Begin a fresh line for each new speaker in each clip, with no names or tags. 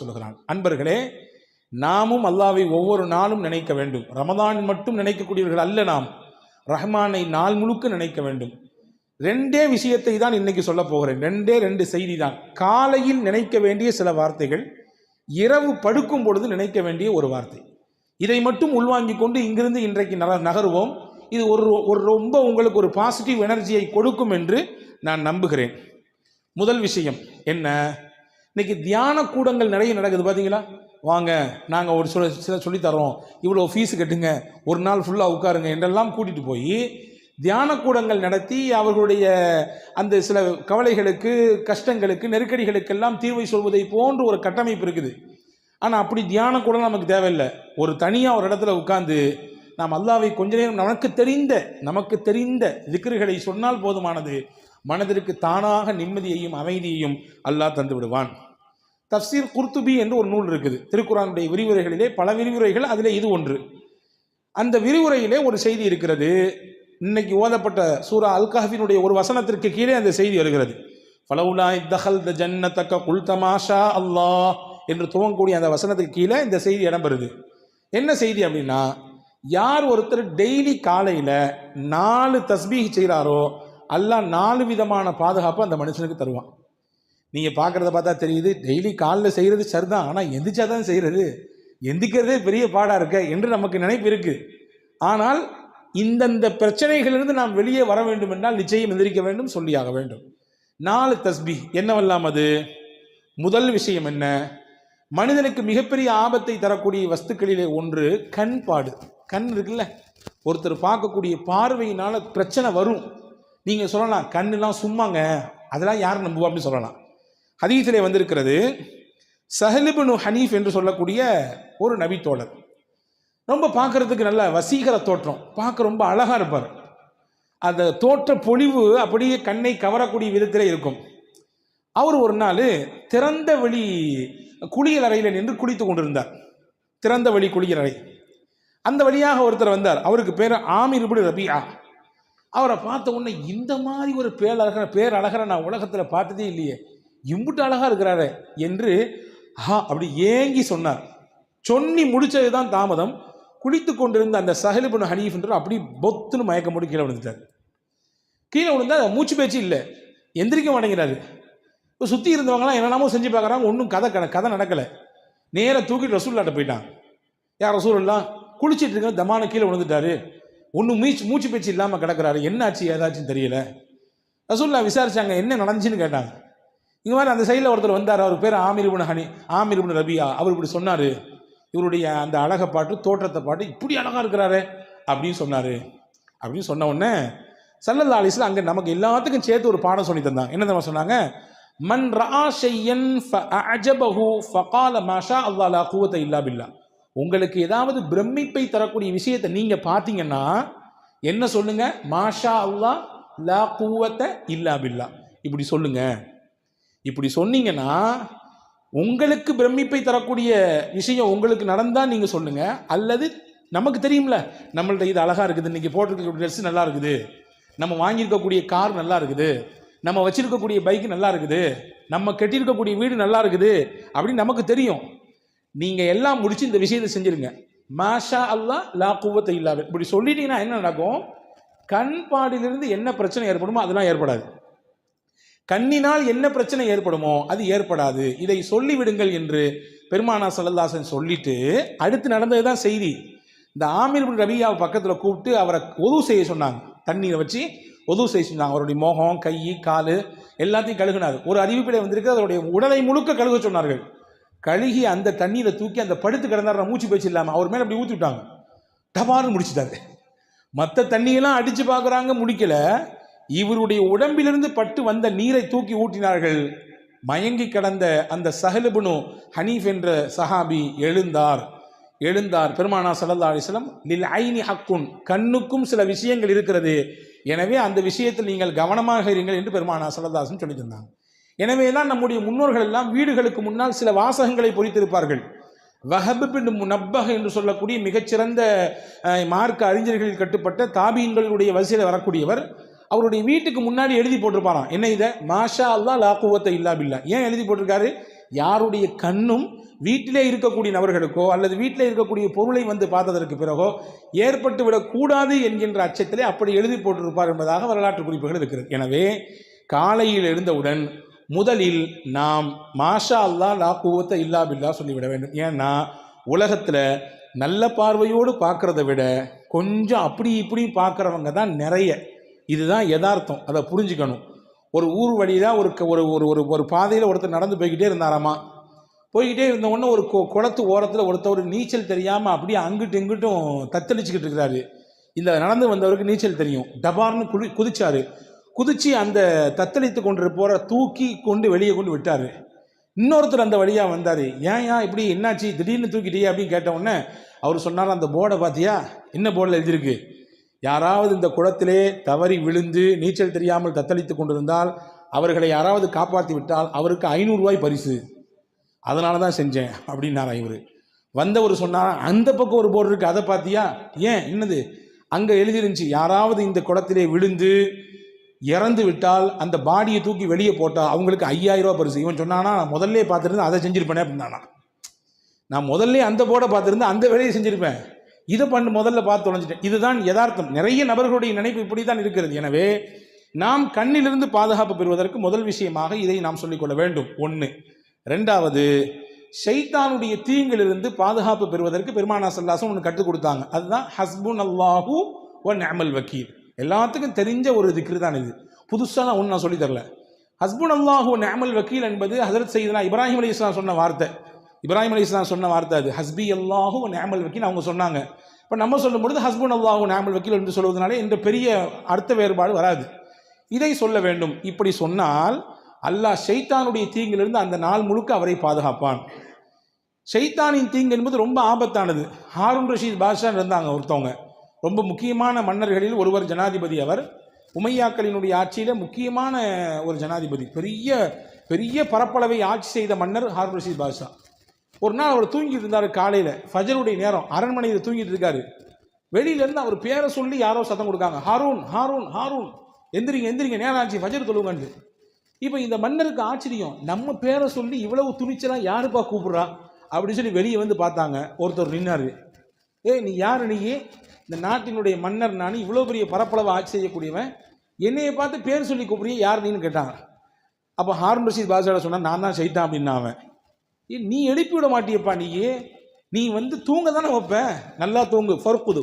சொல்கிறான். அன்பர்களே, நாமும் அல்லாஹ்வை ஒவ்வொரு நாளும் நினைக்க வேண்டும். ரமதான் மட்டும் நினைக்கக்கூடியவர்கள் அல்ல, நாம் ரஹ்மானை நாள் முழுக்க நினைக்க வேண்டும். ரெண்டே விஷயத்தை தான் இன்னைக்கு சொல்ல போகிறேன். ரெண்டு செய்தி தான். காலையில் நினைக்க வேண்டிய சில வார்த்தைகள், இரவு படுக்கும் பொழுது நினைக்க வேண்டிய ஒரு வார்த்தை. இதை மட்டும் உள்வாங்கிக் கொண்டு இங்கிருந்து இன்றைக்கு நகருவோம். இது ஒரு ரொம்ப உங்களுக்கு ஒரு பாசிட்டிவ் எனர்ஜியை கொடுக்கும் என்று நான் நம்புகிறேன். முதல் விஷயம் என்ன, இன்னைக்கு தியான கூடங்கள் நிறைய நடக்குது பார்த்தீங்களா? வாங்க, நாங்கள் ஒரு சில சொல்லித்தரோம், இவ்வளோ ஃபீஸு கட்டுங்க, ஒரு நாள் ஃபுல்லாக உட்காருங்க என்றெல்லாம் கூட்டிகிட்டு போய் தியான கூடங்கள் நடத்தி அவர்களுடைய அந்த சில கவலைகளுக்கு, கஷ்டங்களுக்கு, நெருக்கடிகளுக்கெல்லாம் தீர்வை சொல்வதை போன்று ஒரு கட்டமைப்பு இருக்குது. ஆனால் அப்படி தியான கூட நமக்கு தேவையில்லை. ஒரு தனியாக ஒரு இடத்துல உட்கார்ந்து நாம் அல்லாஹ்வை கொஞ்ச நேரம் நமக்கு தெரிந்த திக்ருகளை சொன்னால் போதுமானது. மனதிற்கு தானாக நிம்மதியையும் அமைதியையும் அல்லாஹ் தந்து விடுவான். தஃப்சீர் குர்துபி என்று ஒரு நூல் இருக்குது. திருக்குர்ஆனுடைய விரிவுரைகளிலே பல விரிவுரைகள், அதிலே இது ஒன்று. அந்த விரிவுரையிலே ஒரு செய்தி இருக்கிறது. இன்னைக்கு ஓதப்பட்ட சூரா அல் கஹ்ஃபினுடைய ஒரு வசனத்திற்கு கீழே அந்த செய்தி வருகிறது. ஃபலவுலா இத்தஹல்த ஜன்னதக குல்த மாஷா அல்லாஹ் என்று துவங்கக்கூடிய அந்த வசனத்துக்கு கீழே இந்த செய்தி இடம்பெறுது. என்ன செய்தி அப்படின்னா, யார் ஒருத்தர் டெய்லி காலையில் 4 தஸ்பீஹ் செய்கிறாரோ அல்லாஹ் 4 விதமான பாதுகாப்பு அந்த மனுஷனுக்கு தருவான். நீங்கள் பார்க்குறத பார்த்தா தெரியுது, டெய்லி காலில் செய்கிறது சரிதான், ஆனால் எந்திரிச்சா தான் செய்கிறது, எந்திக்கிறதே பெரிய பாடாக இருக்க என்று நமக்கு நினைப்பு இருக்குது. ஆனால் இந்தந்த பிரச்சனைகளிலிருந்து நாம் வெளியே வர வேண்டும் என்றால் நிச்சயம் எந்திரிக்க வேண்டும், சொல்லியாக வேண்டும். 4 தஸ்பீஹ் என்னவெல்லாம் அது? முதல் விஷயம் என்ன, மனிதனுக்கு மிகப்பெரிய ஆபத்தை தரக்கூடிய வஸ்துக்களிலே ஒன்று கண்பாடு. கண் இருக்குல்ல, ஒருத்தர் பார்க்கக்கூடிய பார்வையினால் பிரச்சனை வரும். நீங்கள் சொல்லலாம் கண்ணெல்லாம் சும்மாங்க, அதெல்லாம் யார் நம்புவா அப்படின்னு சொல்லலாம். ஹதீஸிலே வந்திருக்கிறது, சஹல் இப்னு ஹனீஃப் என்று சொல்லக்கூடிய ஒரு நபி தோழர், ரொம்ப பார்க்கறதுக்கு நல்ல வசீகர தோற்றம், பார்க்க ரொம்ப அழகாக இருப்பார். அந்த தோற்ற பொலிவு அப்படியே கண்ணை கவரக்கூடிய விதத்திலே இருக்கும். அவர் ஒரு நாள் திறந்த வெளி குளியல் அறையில் நின்று குளித்து கொண்டிருந்தார். திறந்த வெளி குளியல் அறை, அந்த வழியாக ஒருத்தர் வந்தார். அவருக்கு பேர் ஆமிர் இப்னு ரபியா. அவரை பார்த்த உடனே, இந்த மாதிரி ஒரு பேரழகரை நான் உலகத்தில் பார்த்ததே இல்லையே, இம்புட்டு அழகா இருக்கிறாரு என்று அப்படி ஏங்கி சொன்னார். சொன்னி முடிச்சது தான் தாமதம். குளித்து கொண்டிருந்த அந்த சஹல் இப்னு ஹனீஃப் என்று அப்படி பொத்துன்னு மயக்கம் போட்டு கீழே விழுந்துட்டார். கீழே விழுந்தா மூச்சு பேச்சு இல்லை, எந்திரிக்க மாட்டேங்கிறாரு. இப்போ சுற்றி இருந்தவங்களாம் என்னென்னமோ செஞ்சு பார்க்குறாங்க, ஒன்றும் கதை நடக்கலை. நேராக தூக்கிட்டு ரசூலுல்லாஹ்ட்ட போயிட்டான். யார் ரசூலுல்லாஹ், குளிச்சுட்டு இருக்க தமான கீழே விழுந்துட்டாரு, ஒன்றும் மூச்சு பேச்சு இல்லாமல் கிடக்கிறாரு, என்னாச்சு ஏதாச்சும் தெரியல. ரசூலுல்லாஹ் விசாரிச்சாங்க, என்ன நடந்துச்சுன்னு கேட்டாங்க. இங்கே மாதிரி அந்த சைடில் ஒருத்தர் வந்தார், அவர் பேர் ஆமிர் இப்னு ரபியா. அவர் இப்படி சொன்னார், இவருடைய அந்த அழகை பாட்டு, தோற்றத்தை பாட்டு, இப்படி அழகாக இருக்கிறாரு அப்படின்னு சொன்னார். அப்படின்னு சொன்ன உடனே ஸல்லல்லாஹு அலைஹி வஸல்லம் அங்கே நமக்கு எல்லாத்துக்கும் சேர்த்து ஒரு பாடம் சொல்லி தந்தாங்க. என்ன தெரியுமா சொன்னாங்க? மன் ரஆ ஷையன் ஃபஅஜபஹு ஃபகால மாஷா அல்லாஹ் லா குவத இல்லா பில்லா. உங்களுக்கு ஏதாவது பிரமிப்பை தரக்கூடிய விஷயத்தை நீங்க பார்த்தீங்கன்னா என்ன சொல்லுங்க? மாஷா அல்லாஹ் லா குவத இல்லா பில்லா, இப்படி சொல்லுங்க. இப்படி சொன்னீங்கன்னா உங்களுக்கு பிரமிப்பை தரக்கூடிய விஷயம் உங்களுக்கு நடந்தால் நீங்கள் சொல்லுங்க. அல்லது நமக்கு தெரியும்ல, நம்மள்ட்ட இது அழகாக இருக்குது, இன்றைக்கி போட்டிருக்கக்கூடிய ட்ரெஸ் நல்லா இருக்குது, நம்ம வாங்கியிருக்கக்கூடிய கார் நல்லா இருக்குது, நம்ம வச்சிருக்கக்கூடிய பைக்கு நல்லா இருக்குது, நம்ம கட்டியிருக்கக்கூடிய வீடு நல்லா இருக்குது அப்படின்னு நமக்கு தெரியும். நீங்கள் எல்லாம் முடிச்சு இந்த விஷயத்தை செஞ்சுருங்க. மாஷா அல்லாஹ் லா குவத்த இல்லா பில்லா இப்படி சொல்லிட்டீங்கன்னா என்ன நடக்கும்? கண் பாடிலிருந்து என்ன பிரச்சனை ஏற்படுமோ அதெல்லாம் ஏற்படாது. கண்ணினால் என்ன பிரச்சனை ஏற்படுமோ அது ஏற்படாது. இதை சொல்லிவிடுங்கள் என்று பெருமானார் ஸல்லல்லாஹு அலைஹி வஸல்லம் சொல்லிட்டு அடுத்து நடந்தது தான் செய்தி. இந்த ஆமிர் இப்னு ரபியாவை பக்கத்தில் கூப்பிட்டு அவரை ஒது செய்ய சொன்னாங்க. தண்ணீரை வச்சு ஒது செய்ய சொன்னாங்க. அவருடைய முகம், கை, கால் எல்லாத்தையும் கழுகினார். ஒரு அறிவிப்பிலே வந்திருக்கு, அவருடைய உடலை முழுக்க கழுக சொன்னார்கள். கழுகி அந்த தண்ணீரை தூக்கி அந்த படுத்து கிடந்தார், மூச்சு பேச்சு இல்லாமல் அவர் மேலே அப்படி ஊற்றி விட்டாங்க. டபார்னு முடிச்சுட்டாரு. மற்ற தண்ணியெல்லாம் அடித்து பார்க்குறாங்க, முடிக்கல. இவருடைய உடம்பிலிருந்து பட்டு வந்த நீரை தூக்கி ஊட்டினார்கள். மயங்கி கிடந்த அந்த சஹல் இப்னு ஹனீஃப் என்ற சஹாபி எழுந்தார். பெருமானார் ஸல்லல்லாஹு அலைஹி வஸல்லம் லில் ஐனி ஹக்குன், கண்ணுக்கும் சில விஷயங்கள் இருக்கிறது, எனவே அந்த விஷயத்தில் நீங்கள் கவனமாக இருங்கள் என்று பெருமானார் ஸல்லல்லாஹு அலைஹி வஸல்லம் சொல்லி தந்தாங்க. எனவே தான் நம்முடைய முன்னோர்கள் எல்லாம் வீடுகளுக்கு முன்னால் சில வாசகங்களை பொறித்திருப்பார்கள். வஹப் பின் முனப்பஹ் என்று சொல்லக்கூடிய மிகச்சிறந்த மார்க்க அறிஞர்களில் கட்டுப்பட்ட தாபீன்களுடைய வரிசையில் வரக்கூடியவர், அவருடைய வீட்டுக்கு முன்னாடி எழுதி போட்டிருப்பாராம். என்ன இதை? மாஷா அல்லாஹ் லா குவத்த இல்லா பில்லா. ஏன் எழுதி போட்டிருக்காரு? யாருடைய கண்ணும் வீட்டிலே இருக்கக்கூடிய நபர்களுக்கோ அல்லது வீட்டிலே இருக்கக்கூடிய பொருளை வந்து பார்த்ததற்கு பிறகோ ஏற்பட்டு விடக்கூடாது என்கின்ற அச்சத்திலே அப்படி எழுதி போட்டிருப்பார் என்பதாக வரலாற்று குறிப்புகள் இருக்கிறது. எனவே காலையில் எழுந்தவுடன் முதலில் நாம் மாஷா அல்லா லா குவத்த இல்லா பில்லா சொல்லிவிட வேண்டும். ஏன்னா உலகத்தில் நல்ல பார்வையோடு பார்க்குறத விட கொஞ்சம் அப்படி இப்படி பார்க்குறவங்க தான் நிறைய. இதுதான் யதார்த்தம், அதை புரிஞ்சுக்கணும். ஒரு ஊர் வழியில் ஒரு பாதையில் ஒருத்தர் நடந்து போய்கிட்டே இருந்தாராமா. போய்கிட்டே இருந்த உடனே ஒரு குளத்து ஓரத்தில் ஒருத்தர் நீச்சல் தெரியாமல் அப்படியே அங்கிட்டு இங்கிட்டும் தத்தளிச்சுக்கிட்டு இருக்கிறாரு. இந்த நடந்து வந்தவருக்கு நீச்சல் தெரியும். டபார்னு குதிச்சாரு. குதிச்சு அந்த தத்தளித்து கொண்டு போகிற தூக்கி கொண்டு வெளியே கொண்டு விட்டார். இன்னொருத்தர் அந்த வழியாக வந்தார். ஏன் இப்படி என்னாச்சு திடீர்னு தூக்கிட்டே அப்படின்னு கேட்ட உடனே அவர் சொன்னார், அந்த போர்டை பார்த்தியா, என்ன போர்டில் எழுதியிருக்கு, யாராவது இந்த குளத்திலே தவறி விழுந்து நீச்சல் தெரியாமல் தத்தளித்து கொண்டிருந்தால் அவர்களை யாராவது காப்பாற்றி விட்டால் அவருக்கு 500 ரூபாய் பரிசு, அதனால தான் செஞ்சேன் அப்படின்னாரா இவர். வந்தவர் சொன்னார், அந்த பக்கம் ஒரு போர்டு இருக்குது, அதை பார்த்தியா, ஏன் என்னது, அங்கே எழுதிருந்துச்சு யாராவது இந்த குளத்திலே விழுந்து இறந்து விட்டால் அந்த பாடியை தூக்கி வெளியே போட்டால் அவங்களுக்கு 5000 ரூபா பரிசு. இவன் சொன்னானா, நான் முதல்ல பார்த்துருந்து அதை செஞ்சிருப்பேனே அப்படின்னானா, நான் முதல்ல அந்த போர்டை பார்த்துருந்து அந்த வேலையை செஞ்சுருப்பேன், இதை முதல்ல பார்த்து தொலைஞ்சிட்டேன். இதுதான் யதார்த்தம். நிறைய நபர்களுடைய நினைப்பு இப்படி தான் இருக்கிறது. எனவே நாம் கண்ணிலிருந்து பாதுகாப்பு பெறுவதற்கு முதல் விஷயமாக இதை நாம் சொல்லிக்கொள்ள வேண்டும். 1. 2வது, ஷைத்தானுடைய தீங்கிலிருந்து பாதுகாப்பு பெறுவதற்கு பெருமானார் ஸல்லல்லாஹு அலைஹி வஸல்லம் ஒன்று கற்றுக் கொடுத்தாங்க. அதுதான் ஹஸ்புன் அல்லாஹு வ நிஅமல் வக்கீல். எல்லாத்துக்கும் தெரிஞ்ச ஒரு திக்ரு தான் இது, புதுசாக நான் ஒன்று நான் சொல்லி தரல. ஹஸ்புன் அல்லாஹு வ நிஅமல் வக்கீல் என்பது ஹஸரத் சையதுனா இப்ராஹிம் அலைஹிஸ்ஸலாம் சொன்ன வார்த்தை. இப்ராஹிம் அலைஹிஸ்ஸலாம் சொன்ன வார்த்தை அது. ஹஸ்பி அல்லாஹு வ நிஅமல் வக்கீல் அவங்க சொன்னாங்க. இப்போ நம்ம சொல்லும் பொழுது ஹஸ்புன் அல்லாஹு நிஅமல் வக்கீல் என்று சொல்வதனாலே என்ற பெரிய அர்த்த வேறுபாடு வராது. இதை சொல்ல வேண்டும். இப்படி சொன்னால் அல்லாஹ் ஷைத்தானுடைய தீங்கிலிருந்து அந்த நாள் முழுக்க அவரை பாதுகாப்பான். ஷைத்தானின் தீங்கு என்பது ரொம்ப ஆபத்தானது. ஹாரூன் ரஷீத் பாஷா இருந்தாங்க ஒருத்தவங்க, ரொம்ப முக்கியமான மன்னர்களில் ஒருவர், ஜனாதிபதி. அவர் உமையாக்களினுடைய ஆட்சியில் முக்கியமான ஒரு ஜனாதிபதி, பெரிய பெரிய பரப்பளவை ஆட்சி செய்த மன்னர் ஹாரூன் ரஷீத் பாஷா. ஒரு நாள் அவர் தூங்கிட்டு இருந்தார். காலையில் ஃபஜருடைய நேரம், அரண்மனையில் தூங்கிட்டு இருக்காரு. வெளியிலேருந்து அவர் பேரை சொல்லி யாரோ சத்தம் கொடுக்காங்க, ஹாரூன் ஹாரூன் ஹாரூன், எந்திரிங்க எந்திரிங்க, நேரம் ஆச்சு, ஃபஜர் தொழுவுங்கன்னு. இப்போ இந்த மன்னருக்கு ஆச்சரியம், நம்ம பேரை சொல்லி இவ்வளவு துணிச்சலாம் யாருப்பா கூப்பிட்றா அப்படின்னு சொல்லி வெளியே வந்து பார்த்தாங்க. ஒருத்தர் நின்னாரு. நீ யார், நீ இந்த நாட்டினுடைய மன்னர், நான் இவ்வளோ பெரிய பரப்பளவை ஆட்சி செய்யக்கூடியவன், என்னையை பார்த்து பேர் சொல்லி கூப்பிடுறிய, யார் நீன்னு கேட்டாங்க. அப்போ ஹாரூன் ரஷீத் பாஷா சொன்னால், நான் தான் ஷைத்தான் அப்படின்னா. அவன், நீ எழுப்பி விட மாட்டியப்பா, நீ வந்து தூங்க தானே வைப்பேன், நல்லா தூங்கு, ஃபர்குது,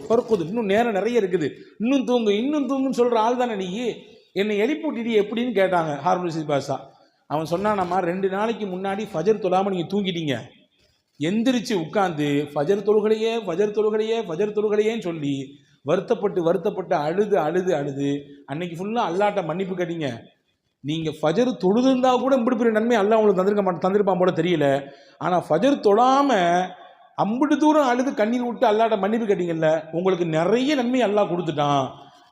இன்னும் நேரம் நிறைய இருக்குது, இன்னும் தூங்குன்னு சொல்கிற ஆள் தானே நீ, என்னை எழுப்பி விட்டுடி எப்படின்னு கேட்டாங்க ஹாரூன் ரஷீத் பாஷா. அவன் சொன்னானம்மா, 2 நாளைக்கு முன்னாடி ஃபஜர் தொழாமல் நீங்கள் தூங்கிட்டீங்க, எந்திரிச்சு உட்காந்து ஃபஜர் தொழுகலையேன்னு சொல்லி வருத்தப்பட்டு அழுது அன்னைக்கு ஃபுல்லாக அல்லாட்ட மன்னிப்பு கேட்டீங்க. நீங்கள் ஃபஜர் தொழுதுருந்தா கூட இப்படி பெரிய நன்மை அல்லாஹ் உங்களுக்கு தந்திருப்பான் போல தெரியல. ஆனால் ஃபஜர் தொழாமல் அம்பிட்டு தூரம் அழுது கண்ணீர் விட்டு அல்லாட்ட மன்னிப்பு கேட்டீங்கல்ல, உங்களுக்கு நிறைய நன்மை அல்லாஹ் கொடுத்துட்டான்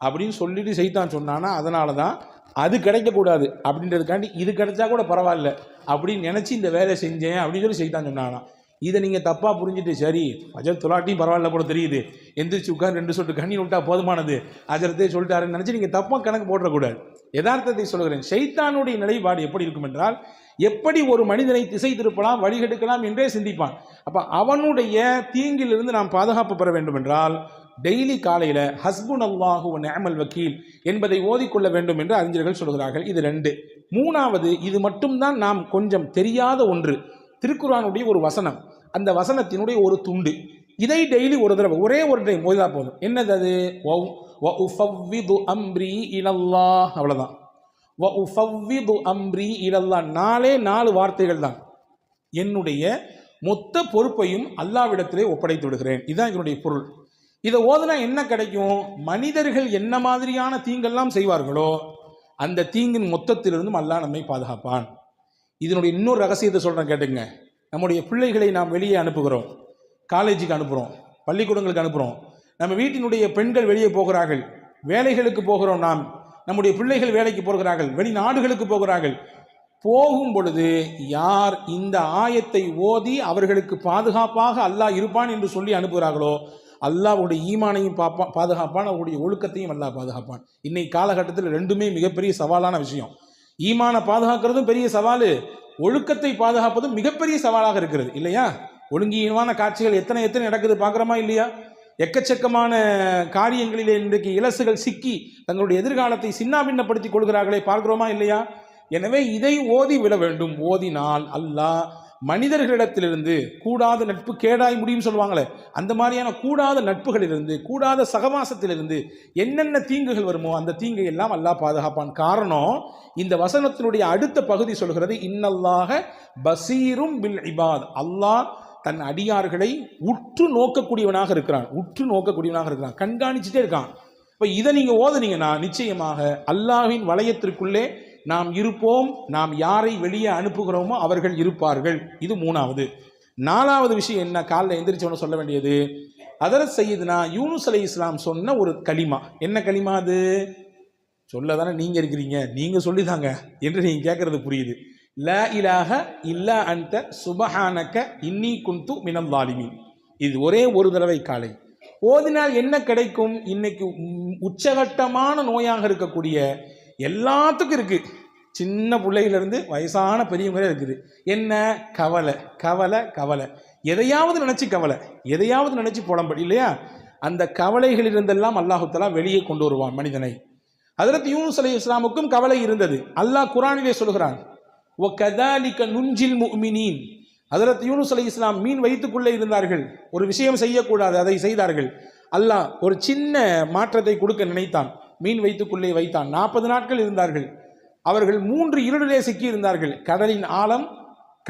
அப்படின்னு சொல்லிட்டு சைத்தான் சொன்னானா. அதனால தான் அது கிடைக்கக்கூடாது அப்படின்றதுக்காண்டி இது கிடைச்சா கூட பரவாயில்ல அப்படின்னு நினச்சி இந்த வேலை செஞ்சேன் அப்படின்னு சொல்லி சைத்தான் சொன்னானா. இதை நீங்கள் தப்பாக புரிஞ்சுட்டு, சரி ஃபஜர் தொழாட்டியும் பரவாயில்ல போல தெரியுது, எந்திரிச்சு உட்காந்து 2 சொட்டு கண்ணீர் விட்டா போதுமானது, அஜரத்தே சொல்லிட்டாருன்னு நினச்சி நீங்கள் தப்பாக கணக்கு போடக்கூடாது. யதார்த்தத்தை சொல்கிறேன். ஷைத்தானுடைய நிலைப்பாடு எப்படி இருக்கும் என்றால், எப்படி ஒரு மனிதனை திசை திருப்பலாம், வழிகெடுக்கலாம் என்றே சிந்திப்பான். அப்போ அவனுடைய தீங்கிலிருந்து நாம் பாதுகாப்பு பெற வேண்டும் என்றால் டெய்லி காலையில் ஹஸ்புன் அல்லாஹு வ நிஅமல் வக்கீல் என்பதை ஓதிக்கொள்ள வேண்டும் என்று அறிஞர்கள் சொல்கிறார்கள். இது 2. 3வது, இது மட்டும்தான் நாம் கொஞ்சம் தெரியாத ஒன்று, திருக்குர்ஆனுடைய ஒரு வசனம், அந்த வசனத்தினுடைய ஒரு துண்டு. இதை டெய்லி ஒரு தடவை, ஒரே ஒரு டைம் ஓதினா போதும். என்னது அது? வ உஃபவ்விது அம்ரி இலல்லாஹ், அவ்வளோதான். வ உஃபவ்விது அம்ரி இலல்லாஹ், 4 வார்த்தைகள் தான். என்னுடைய மொத்த பொறுப்பையும் அல்லாஹ்விடத்திலே ஒப்படைத்து விடுகிறேன். இதுதான் இதனுடைய பொருள். இதை ஓதுனா என்ன கிடைக்கும்? மனிதர்கள் என்ன மாதிரியான தீங்கெல்லாம் செய்வார்களோ அந்த தீங்கின் மொத்தத்திலிருந்தும் அல்லாஹ் நம்மை பாதுகாப்பான். இதனுடைய இன்னொரு ரகசியத்தை சொல்கிறேன் கேட்டுங்க. நம்முடைய பிள்ளைகளை நாம் வெளியே அனுப்புகிறோம், காலேஜுக்கு அனுப்புகிறோம், பள்ளிக்கூடங்களுக்கு அனுப்புகிறோம். நம்ம வீட்டினுடைய பெண்கள் வெளியே போகிறார்கள், வேலைகளுக்கு போகிறோம். நம்முடைய பிள்ளைகள் வேலைக்கு போகிறார்கள், வெளிநாடுகளுக்கு போகிறார்கள். போகும் பொழுது யார் இந்த ஆயத்தை ஓதி அவர்களுக்கு பாதுகாப்பாக அல்லாஹ் இருப்பான் என்று சொல்லி அனுப்புகிறார்களோ அல்லாஹ்வுடைய ஈமானையும் பாதுகாப்பான், அவருடைய ஒழுக்கத்தையும் அல்லாஹ் பாதுகாப்பான். இன்னைக்கு காலகட்டத்தில் 2மே மிகப்பெரிய சவாலான விஷயம். ஈமானை பாதுகாக்கிறதும் பெரிய சவால், ஒழுக்கத்தை பாதுகாப்பது மிகப்பெரிய சவாலாக இருக்கிறது இல்லையா? ஒழுங்கீனமான காட்சிகள் எத்தனை எத்தனை நடக்குது பார்க்குறோமா இல்லையா? எக்கச்சக்கமான காரியங்களிலே இன்றைக்கு இலசுகள் சிக்கி தங்களுடைய எதிர்காலத்தை சின்னாபின்னப்படுத்திக் கொள்கிறார்களே, பார்க்கிறோமா இல்லையா? எனவே இதை ஓதி விட வேண்டும். ஓதினால் அல்லாஹ் மனிதர்களிடத்திலிருந்து கூடாத நட்பு கேடாய் முடியும் சொல்லுவாங்களே, அந்த மாதிரியான கூடாத நட்புகளிலிருந்து, கூடாத சகவாசத்திலிருந்து என்னென்ன தீங்குகள் வருமோ அந்த தீங்கை எல்லாம் அல்லாஹ் பாதுகாப்பான். காரணம், இந்த வசனத்தினுடைய அடுத்த பகுதி சொல்கிறது, இன்னல்லாஹ பசீரும் பில் இபாத். அல்லாஹ் தன் அடியார்களை உற்று நோக்கக்கூடியவனாக இருக்கிறான். உற்று நோக்கக்கூடியவனாக இருக்கிறான், கண்காணிச்சுட்டே இருக்கான். இப்போ இதை நீங்கள் ஓதுனீங்கன்னா நிச்சயமாக அல்லாஹ்வின் வளையத்திற்குள்ளே நாம் இருப்போம். நாம் யாரை வெளியே அனுப்புகிறோமோ அவர்கள் இருப்பார்கள். இது மூணாவது. நாலாவது விஷயம் என்ன? காலைல எந்திரிச்சவன சொல்ல வேண்டியது, ஹதரத் சையதுனா யூனுஸ் அலைஹிஸ்ஸலாம் சொன்ன ஒரு கலிமா. என்ன கலிமா அது? சொல்ல தானே நீங்கள் இருக்கிறீங்க, நீங்கள் சொல்லிதாங்க என்று நீங்கள் கேட்கறது புரியுது. லா இலாஹ இல்லா அன்த சுபஹானக இன்னி குந்து மினல் ஸாலிமீன். இது ஒரே ஒரு தடவை காலை ஓதினால் என்ன கிடைக்கும்? இன்னைக்கு உச்சகட்டமான நோயாக இருக்கக்கூடிய எல்லாத்துக்கும் இருக்கு, சின்ன பிள்ளையிலிருந்து வயசான பெரியவங்களே இருக்குது. என்ன? கவலை கவலை கவலை. எதையாவது நினைச்சு கவலை, எதையாவது நினைச்சு புலம்படி இல்லையா? அந்த கவலைகளிலிருந்தெல்லாம் அல்லாஹு தஆலா வெளியே கொண்டு வருவான் மனிதனை. ஹஜ்ரத் யூனுஸ் அலைஹிஸ்ஸலாமுக்கும் கவலை இருந்தது. அல்லாஹ் குர்ஆனிலே சொல்கிறான், வகதாலிக நுஞ்சில் முஃமினீன். ஹஜ்ரத் யூனுஸ் அலைஹிஸ்ஸலாம் மீன் வயிற்றுக்குள்ளே இருந்தார்கள், ஒரு விஷயம் செய்யக்கூடாது, அதை செய்தார்கள். அல்லாஹ் ஒரு சின்ன மாற்றத்தை கொடுக்க நினைத்தான், மீன் வயிற்றுக்குள்ளே வைத்தான். 40 நாட்கள் இருந்தார்கள். அவர்கள் 3 இருளிலே சிக்கி இருந்தார்கள். கடலின் ஆழம்,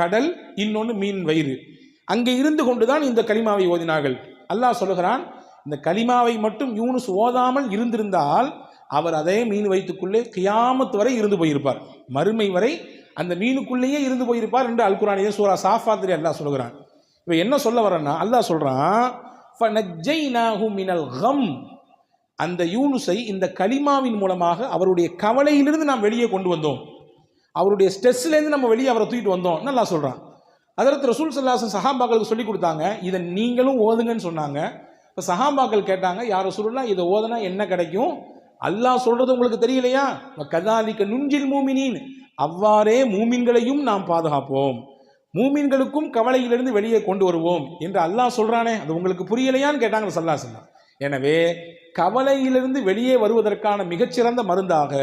கடல், இன்னொன்று மீன் வயிறு. அங்கே இருந்து கொண்டுதான் இந்த கலிமாவை ஓதினார்கள். அல்லாஹ் சொல்லுகிறான், இந்த கலிமாவை மட்டும் யூனுஸ் ஓதாமல் இருந்திருந்தால் அவர் அதே மீன் வயிற்றுக்குள்ளே கியாமத் வரை இருந்து போயிருப்பார், மறுமை வரை அந்த மீனுக்குள்ளேயே இருந்து போயிருப்பார் என்று அல் குர்ஆனிலே சூரா சாஃபாத்திலே அல்லாஹ் சொல்லுகிறான். இப்போ என்ன சொல்ல வரேன்னா, அல்லாஹ் சொல்றான், ஃபனஜ்ஜைனாஹு மினல் கம். அந்த யூனுஸை இந்த கலிமாவின் மூலமாக அவருடைய கவலையிலிருந்து நாம் வெளியே கொண்டு வந்தோம், அவருடைய ஸ்ட்ரெஸ்லேருந்து நம்ம வெளியே அவரை தூக்கிட்டு வந்தோம் நல்லா சொல்கிறான். ஹஜ்ரத் ரசூல் ஸல்லல்லாஹு அலைஹி வஸல்லம் சஹாபாக்களுக்கு சொல்லி கொடுத்தாங்க, இதை நீங்களும் ஓதுங்கன்னு சொன்னாங்க. இப்போ சஹாபாக்கள் கேட்டாங்க, யார் ரசூலுல்லாஹ் இதை ஓதுனா என்ன கிடைக்கும்? அல்லாஹ் சொல்றது உங்களுக்கு தெரியலையா? கதாலிக நுஞ்சில் மூமினீன், அவ்வாறே மூமின்களையும் நாம் பாதுகாப்போம், மூமின்களுக்கும் கவலையிலிருந்து வெளியே கொண்டு வருவோம் என்று அல்லாஹ் சொல்றானே, அது உங்களுக்கு புரியலையான்னு கேட்டாங்க ஸல்லல்லாஹு அலைஹி வஸல்லம். எனவே கவலையிலிருந்து வெளியே வருவதற்கான மிகச்சிறந்த மருந்தாக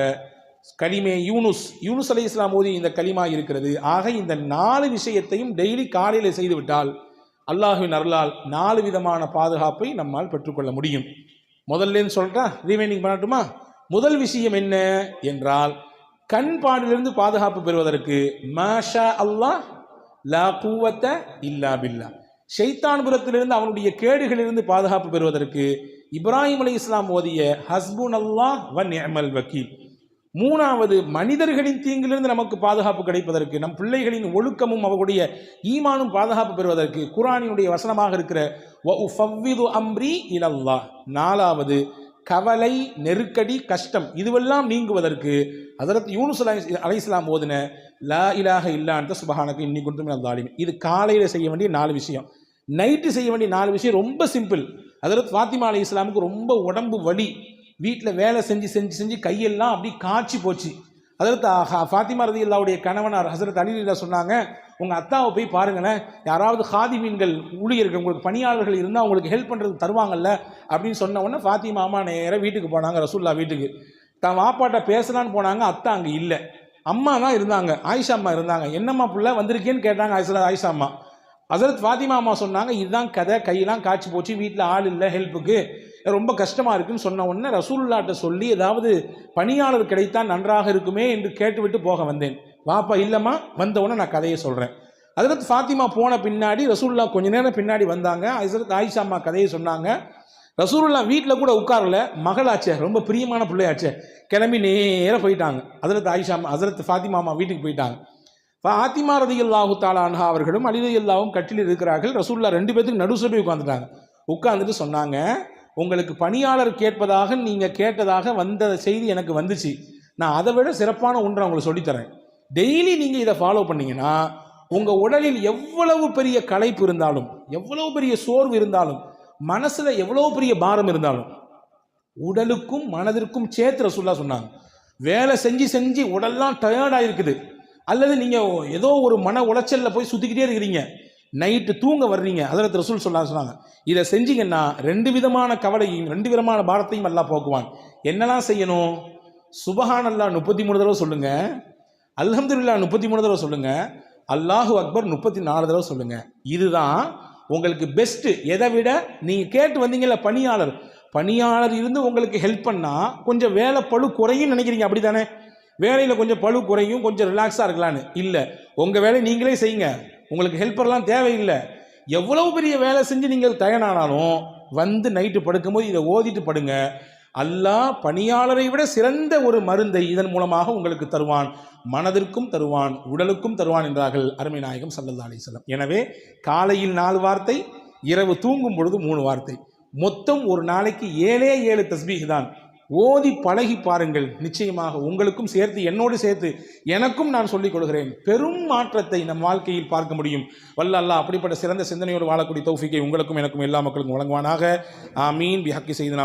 கலிமே யூனுஸ் அலைஹிஸ்ஸலாம் ஓதி இந்த கலிமா இருக்கிறது. ஆக இந்த 4 விஷயத்தையும் டெய்லி காலையில் செய்துவிட்டால் அல்லாஹ்வின் அருளால் 4 விதமான பாதுகாப்பை நம்மால் பெற்றுக்கொள்ள முடியும். முதல்லேன்னு சொல்லிட்டா ரீவைண்டிங் பண்ணட்டுமா? முதல் விஷயம் என்ன என்றால், கண் பாடிலிருந்து பாதுகாப்பு பெறுவதற்கு மாஷா அல்லாஹ் லா குவத்த இல்லா பில்லா. ஷைத்தான் புறத்திலிருந்து அவனுடைய கேடுகளிலிருந்து பாதுகாப்பு பெறுவதற்கு இப்ராஹிம் அலைஹிஸ்ஸலாம் ஓதிய ஹஸ்புன் அல்லாஹ் வ நிஅமல் வக்கீல். மூணாவது, மனிதர்களின் தீங்கிலிருந்து நமக்கு பாதுகாப்பு கிடைப்பதற்கு, நம் பிள்ளைகளின் ஒழுக்கமும் அவர்களுடைய ஈமானும் பாதுகாப்பு பெறுவதற்கு குர்ஆனினுடைய வசனமாக இருக்கிற வ உஃபவ்விது அம்ரி இலல்லாஹ். நாலாவது, கவலை, நெருக்கடி, கஷ்டம் இதுவெல்லாம் நீங்குவதற்கு ஹஜ்ரத் யூனுஸ் அலைஹிஸ்ஸலாம் ஓதின லா இலாஹ இல்லா அன்த சுப்ஹானக இன்னி குன்து மினல் ஸாலிமீன். இது காலையில் செய்ய வேண்டிய 4 விஷயம். நைட்டு செய்ய வேண்டிய 4 விஷயம் ரொம்ப சிம்பிள். ஹஜ்ரத் ஃபாத்திமா அலைஹிஸ்ஸலாமுக்கு ரொம்ப உடம்பு வலி, வீட்டில் வேலை செஞ்சு செஞ்சு செஞ்சு கையெல்லாம் அப்படி காய்ச்சி போச்சு. ஹஜ்ரத் ஃபாத்திமா ரலியல்லாஹுடைய கணவனார் ஹஜ்ரத் அலி ரலியல்லாஹு சொன்னாங்க, உங்கள் அத்தாவை போய் பாருங்களேன், யாராவது ஹாதிமீன்கள் ஊழியர்கள் உங்களுக்கு பணியாளர்கள் இருந்தால் அவங்களுக்கு ஹெல்ப் பண்ணுறதுக்கு தருவாங்கல்ல அப்படின்னு சொன்ன உடனே ஃபாத்திமா அம்மா நேராக வீட்டுக்கு போனாங்க, ரசூல்லா வீட்டுக்கு. தான் வாப்பாட்ட பேசலான்னு போனாங்க, அத்தா அங்கே இல்லை, அம்மா தான் இருந்தாங்க, ஆயிஷா அம்மா இருந்தாங்க. என்னம்மா புள்ள வந்திருக்கேன்னு கேட்டாங்க ஆயிஷா அம்மா. ஹஜ்ரத் ஃபாத்திமா அம்மா சொன்னாங்க, இதுதான் கதை, கையெல்லாம் காய்ச்சி போச்சு, வீட்டில் ஆள் இல்லை ஹெல்ப்புக்கு, ரொம்ப கஷ்டமாக இருக்குன்னு சொன்ன உடனே ரசூலுல்லாஹ்ட்ட சொல்லி ஏதாவது பணியாளர் கிடைத்தால் நன்றாக இருக்குமே என்று கேட்டுவிட்டு போக வந்தேன். வாப்பா இல்லைம்மா, வந்த உடனே நான் கதையை சொல்கிறேன். ஹஜ்ரத் ஃபாத்திமா போன பின்னாடி ரசூலுல்லாஹ் கொஞ்ச நேரம் பின்னாடி வந்தாங்க. ஹஜ்ரத் ஆயிஷா அம்மா கதையை சொன்னாங்க. ரசூலுல்லாஹ் வீட்டில் கூட உட்காரல, மகளாச்சே, ரொம்ப பிரியமான பிள்ளையாச்சே, கிளம்பி நேராக போயிட்டாங்க. ஹஜ்ரத் ஆயிஷா அம்மா ஹஜ்ரத் ஃபாத்திமா அம்மா வீட்டுக்கு போயிட்டாங்க. ஃபாத்திமா ரலியல்லாஹு தஆலா அன்ஹா அவர்களும் அலி ரலியல்லாஹும் கட்டில் இருக்கிறார்கள். ரசூலுல்லாஹ் 2 பேத்துக்கு நடுசுல போய் உட்காந்துட்டாங்க. உட்காந்துட்டு சொன்னாங்க, உங்களுக்கு பணியாளர் கேட்பதாக நீங்கள் கேட்டதாக வந்த செய்தி எனக்கு வந்துச்சு, நான் அதை விட சிறப்பான ஒன்றை உங்களுக்கு சொல்லித்தரேன். டெய்லி நீங்கள் இதை ஃபாலோ பண்ணீங்கன்னா உங்கள் உடலில் எவ்வளவு பெரிய களைப்பு இருந்தாலும், எவ்வளவு பெரிய சோர்வு இருந்தாலும், மனசில் எவ்வளவு பெரிய பாரம் இருந்தாலும், உடலுக்கும் மனதிற்கும் சேர்த்து ரசூலுல்லாஹ் சொன்னாங்க, வேலை செஞ்சு செஞ்சு உடல்லாம் டயர்டாக இருக்குது, அல்லது நீங்கள் ஏதோ ஒரு மன உளைச்சலில் போய் சுற்றிக்கிட்டே இருக்கிறீங்க, நைட்டு தூங்க வர்றீங்க, ஹஜ்ரத் ரசூல் சொன்னாங்க, இதை செஞ்சீங்கன்னா 2 விதமான கவலையும் 2 விதமான பாரத்தையும் அல்லாஹ் போக்குவான். என்னெல்லாம் செய்யணும்? சுபஹானல்லாஹ் 33 தடவை சொல்லுங்க, அல்ஹம்துலில்லாஹ் 33 தடவை சொல்லுங்க, அல்லாஹு அக்பர் 34 தடவை சொல்லுங்க. இதுதான் உங்களுக்கு பெஸ்ட்டு. எதை விட நீங்கள் கேட்டு வந்தீங்கல்ல, பணியாளர் இருந்து உங்களுக்கு ஹெல்ப் பண்ணால் கொஞ்சம் வேலை பளு குறையும் நினைக்கிறீங்க, அப்படி தானே? வேலையில் கொஞ்சம் பளு குறையும், கொஞ்சம் ரிலாக்ஸாக இருக்கலான்னு. இல்லை, உங்கள் வேலையை நீங்களே செய்யுங்க, உங்களுக்கு ஹெல்ப்பர்லாம் தேவையில்லை. எவ்வளவு பெரிய வேலை செஞ்சு நீங்கள் தயாரானாலும் வந்து நைட்டு படுக்கும்போது இதை ஓதிட்டு படுங்க. அல்லாஹ் பணியாளரை விட சிறந்த ஒரு மருந்தை இதன் மூலமாக உங்களுக்கு தருவான், மனதிற்கும் தருவான், உடலுக்கும் தருவான் என்றார்கள் அருமை நாயகம் ஸல்லல்லாஹு அலைஹி வஸல்லம். எனவே காலையில் 4 வார்த்தை, இரவு தூங்கும் பொழுது 3 வார்த்தை, மொத்தம் ஒரு நாளைக்கு 7 தஸ்பீஹ் தான். ஓதி பழகி பாருங்கள், நிச்சயமாக உங்களுக்கும் சேர்த்து என்னோடு சேர்த்து எனக்கும் நான் சொல்லிக் கொடுக்கிறேன், பெரும் மாற்றத்தை நம் வாழ்க்கையில் பார்க்க முடியும். வல்ல அல்லாஹ் அப்படிப்பட்ட சிறந்த சிந்தனையோடு வாழக்கூடிய தௌஃபீக்கை உங்களுக்கும் எனக்கும் எல்லா மக்களுக்கும் வழங்குவானாக. ஆமீன். பிஹக்கி செய்தனா